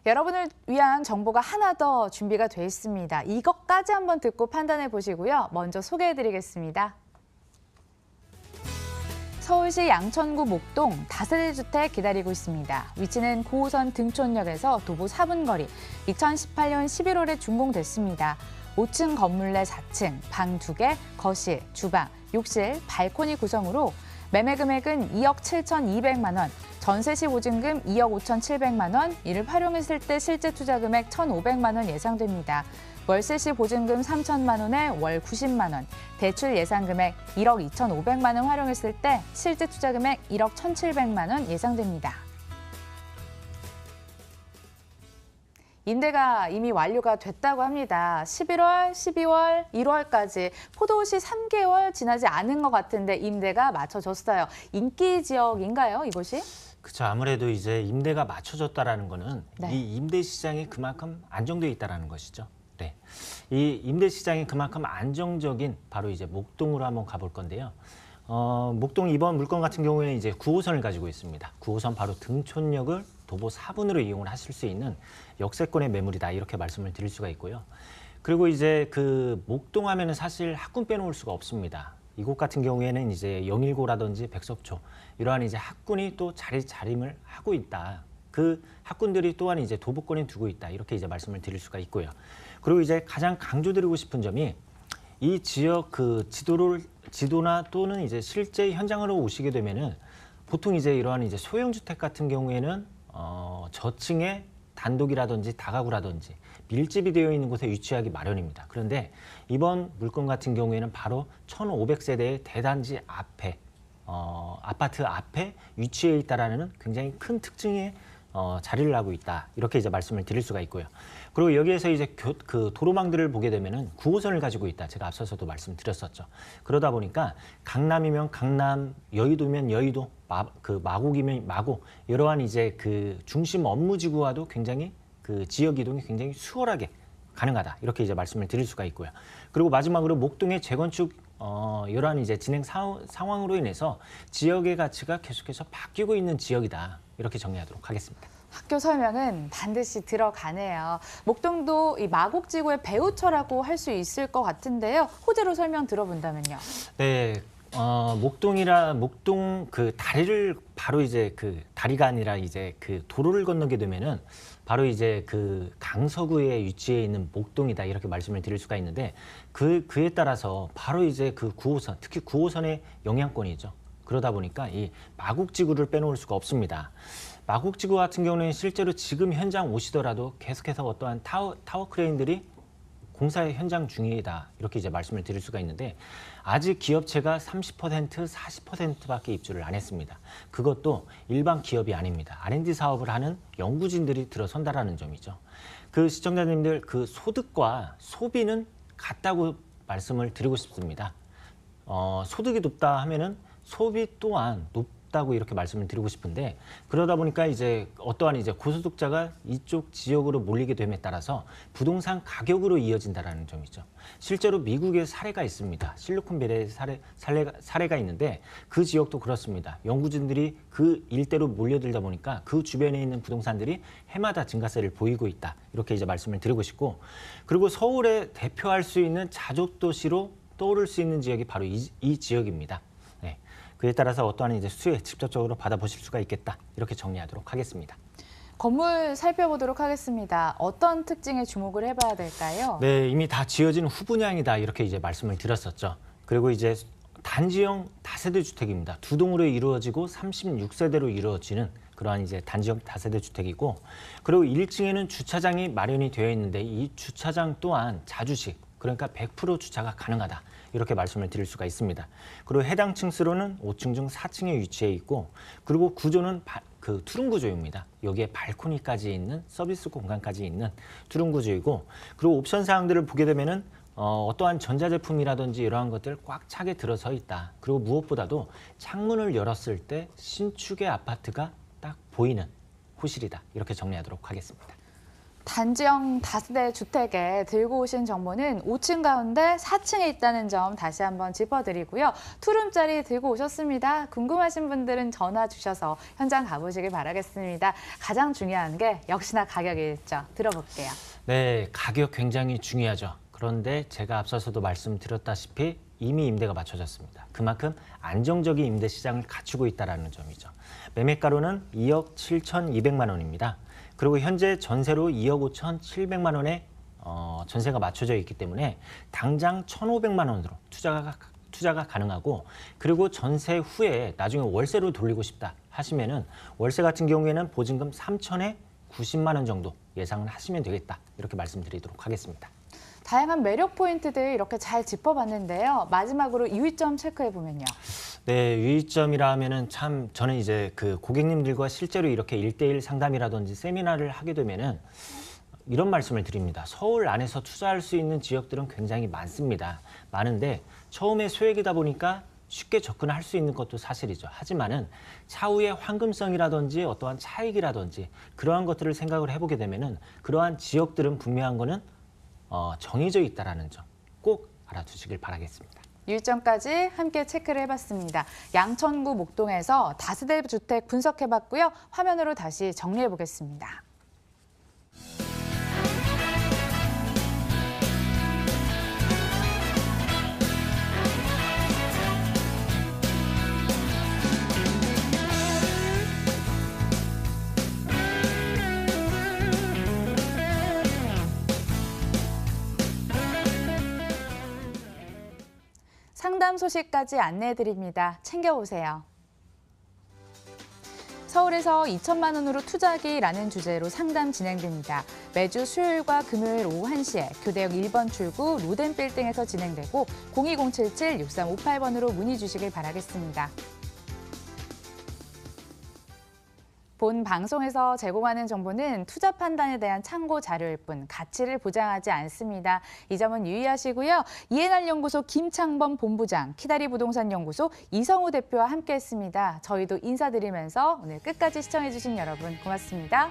여러분을 위한 정보가 하나 더 준비가 돼 있습니다. 이것까지 한번 듣고 판단해 보시고요. 먼저 소개해드리겠습니다. 서울시 양천구 목동 다세대 주택 기다리고 있습니다. 위치는 9호선 등촌역에서 도보 4분 거리, 2018년 11월에 준공됐습니다. 5층 건물 내 4층, 방 2개, 거실, 주방, 욕실, 발코니 구성으로 매매 금액은 2억 7,200만 원, 전세 시 보증금 2억 5,700만 원, 이를 활용했을 때 실제 투자 금액 1,500만 원 예상됩니다. 월세 시 보증금 3천만 원에 월 90만 원, 대출 예상 금액 1억 2,500만 원 활용했을 때 실제 투자 금액 1억 1,700만 원 예상됩니다. 임대가 이미 완료가 됐다고 합니다. 11월, 12월, 1월까지 포도시 3개월 지나지 않은 것 같은데 임대가 맞춰졌어요. 인기 지역인가요, 이곳이? 그렇죠. 아무래도 이제 임대가 맞춰졌다라는 거는 네. 이 임대 시장이 그만큼 안정돼 있다라는 것이죠. 네. 이 임대 시장이 그만큼 안정적인 바로 이제 목동으로 한번 가볼 건데요. 목동 이번 물건 같은 경우에는 이제 9호선을 가지고 있습니다. 9호선 바로 등촌역을 도보 4분으로 이용을 하실 수 있는 역세권의 매물이다 이렇게 말씀을 드릴 수가 있고요. 그리고 이제 그 목동 하면은 사실 학군 빼놓을 수가 없습니다. 이곳 같은 경우에는 이제 영일고라든지 백석초 이러한 이제 학군이 또 자림을 하고 있다. 그 학군들이 또한 이제 도보권에 두고 있다 이렇게 이제 말씀을 드릴 수가 있고요. 그리고 이제 가장 강조드리고 싶은 점이 이 지역 그 지도나 또는 이제 실제 현장으로 오시게 되면은 보통 이제 이러한 이제 소형 주택 같은 경우에는 저층에 단독이라든지 다가구라든지 밀집이 되어 있는 곳에 위치하기 마련입니다. 그런데 이번 물건 같은 경우에는 바로 1,500세대의 대단지 앞에 아파트 앞에 위치해 있다라는 굉장히 큰 특징의 자리를 하고 있다. 이렇게 이제 말씀을 드릴 수가 있고요. 그리고 여기에서 이제 그 도로망들을 보게 되면은 9호선을 가지고 있다. 제가 앞서서도 말씀드렸었죠. 그러다 보니까 강남이면 강남, 여의도면 여의도, 마곡이면 마곡 이러한 이제 그 중심 업무지구와도 굉장히 그 지역 이동이 굉장히 수월하게 가능하다. 이렇게 이제 말씀을 드릴 수가 있고요. 그리고 마지막으로 목동의 재건축 이러한 이제 진행 상황으로 인해서 지역의 가치가 계속해서 바뀌고 있는 지역이다. 이렇게 정리하도록 하겠습니다. 학교 설명은 반드시 들어가네요. 목동도 이 마곡지구의 배후처라고 할 수 있을 것 같은데요. 호재로 설명 들어본다면요. 네, 목동 그 다리를 바로 이제 그 다리가 아니라 이제 그 도로를 건너게 되면은 바로 이제 그 강서구에 위치해 있는 목동이다 이렇게 말씀을 드릴 수가 있는데 그에 따라서 바로 이제 그 9호선, 특히 9호선의 영향권이죠. 그러다 보니까 이 마곡지구를 빼놓을 수가 없습니다. 마곡지구 같은 경우는 실제로 지금 현장 오시더라도 계속해서 어떠한 타워 크레인들이 공사 현장 중이다 이렇게 이제 말씀을 드릴 수가 있는데 아직 기업체가 30%, 40%밖에 입주를 안 했습니다. 그것도 일반 기업이 아닙니다. R&D 사업을 하는 연구진들이 들어선다라는 점이죠. 그 시청자님들 그 소득과 소비는 같다고 말씀을 드리고 싶습니다. 소득이 높다 하면은 소비 또한 높다고 이렇게 말씀을 드리고 싶은데 그러다 보니까 이제 어떠한 이제 고소득자가 이쪽 지역으로 몰리게 됨에 따라서 부동산 가격으로 이어진다라는 점이죠. 실제로 미국의 사례가 있습니다. 실리콘밸리 사례가 있는데 그 지역도 그렇습니다. 연구진들이 그 일대로 몰려들다 보니까 그 주변에 있는 부동산들이 해마다 증가세를 보이고 있다. 이렇게 이제 말씀을 드리고 싶고 그리고 서울에 대표할 수 있는 자족도시로 떠오를 수 있는 지역이 바로 이 지역입니다. 네. 그에 따라서 어떠한 이제 수혜 직접적으로 받아보실 수가 있겠다. 이렇게 정리하도록 하겠습니다. 건물 살펴보도록 하겠습니다. 어떤 특징에 주목을 해봐야 될까요? 네, 이미 다 지어진 후분양이다. 이렇게 이제 말씀을 드렸었죠. 그리고 이제 단지형 다세대 주택입니다. 두 동으로 이루어지고 36세대로 이루어지는 그러한 이제 단지형 다세대 주택이고 그리고 1층에는 주차장이 마련이 되어 있는데 이 주차장 또한 자주식 그러니까 100% 주차가 가능하다. 이렇게 말씀을 드릴 수가 있습니다. 그리고 해당 층수로는 5층 중 4층에 위치해 있고 그리고 구조는 그 투룸 구조입니다. 여기에 발코니까지 있는 서비스 공간까지 있는 투룸 구조이고 그리고 옵션 사항들을 보게 되면은 어떠한 전자제품이라든지 이러한 것들 꽉 차게 들어서 있다. 그리고 무엇보다도 창문을 열었을 때 신축의 아파트가 딱 보이는 호실이다. 이렇게 정리하도록 하겠습니다. 단지형 다세대 주택에 들고 오신 정보는 5층 가운데 4층에 있다는 점 다시 한번 짚어드리고요. 투룸짜리 들고 오셨습니다. 궁금하신 분들은 전화 주셔서 현장 가보시길 바라겠습니다. 가장 중요한 게 역시나 가격이겠죠. 들어볼게요. 네, 가격 굉장히 중요하죠. 그런데 제가 앞서서도 말씀드렸다시피 이미 임대가 맞춰졌습니다. 그만큼 안정적인 임대 시장을 갖추고 있다는 점이죠. 매매가로는 2억 7,200만 원입니다. 그리고 현재 전세로 2억 5,700만 원의 전세가 맞춰져 있기 때문에 당장 1,500만 원으로 투자가 가능하고, 그리고 전세 후에 나중에 월세로 돌리고 싶다 하시면은 월세 같은 경우에는 보증금 3천에 90만 원 정도 예상을 하시면 되겠다, 이렇게 말씀드리도록 하겠습니다. 다양한 매력 포인트들 이렇게 잘 짚어봤는데요. 마지막으로 유의점 체크해보면요. 네, 유의점이라 하면은 참 저는 이제 그 고객님들과 실제로 이렇게 1대1 상담이라든지 세미나를 하게 되면은 이런 말씀을 드립니다. 서울 안에서 투자할 수 있는 지역들은 굉장히 많습니다. 많은데 처음에 소액이다 보니까 쉽게 접근할 수 있는 것도 사실이죠. 하지만은 차후에 황금성이라든지 어떠한 차익이라든지 그러한 것들을 생각을 해보게 되면은 그러한 지역들은 분명한 거는 정해져 있다라는 점 꼭 알아두시길 바라겠습니다. 유의점까지 함께 체크를 해봤습니다. 양천구 목동에서 다세대 주택 분석해봤고요. 화면으로 다시 정리해보겠습니다. 상담 소식까지 안내해드립니다. 챙겨오세요. 서울에서 2천만 원으로 투자하기라는 주제로 상담 진행됩니다. 매주 수요일과 금요일 오후 1시에 교대역 1번 출구 로덴 빌딩에서 진행되고 02077-6358번으로 문의 주시길 바라겠습니다. 본 방송에서 제공하는 정보는 투자 판단에 대한 참고 자료일 뿐 가치를 보장하지 않습니다. 이 점은 유의하시고요. 이해날 연구소 김창범 본부장, 키다리 부동산 연구소 이성우 대표와 함께했습니다. 저희도 인사드리면서 오늘 끝까지 시청해주신 여러분 고맙습니다.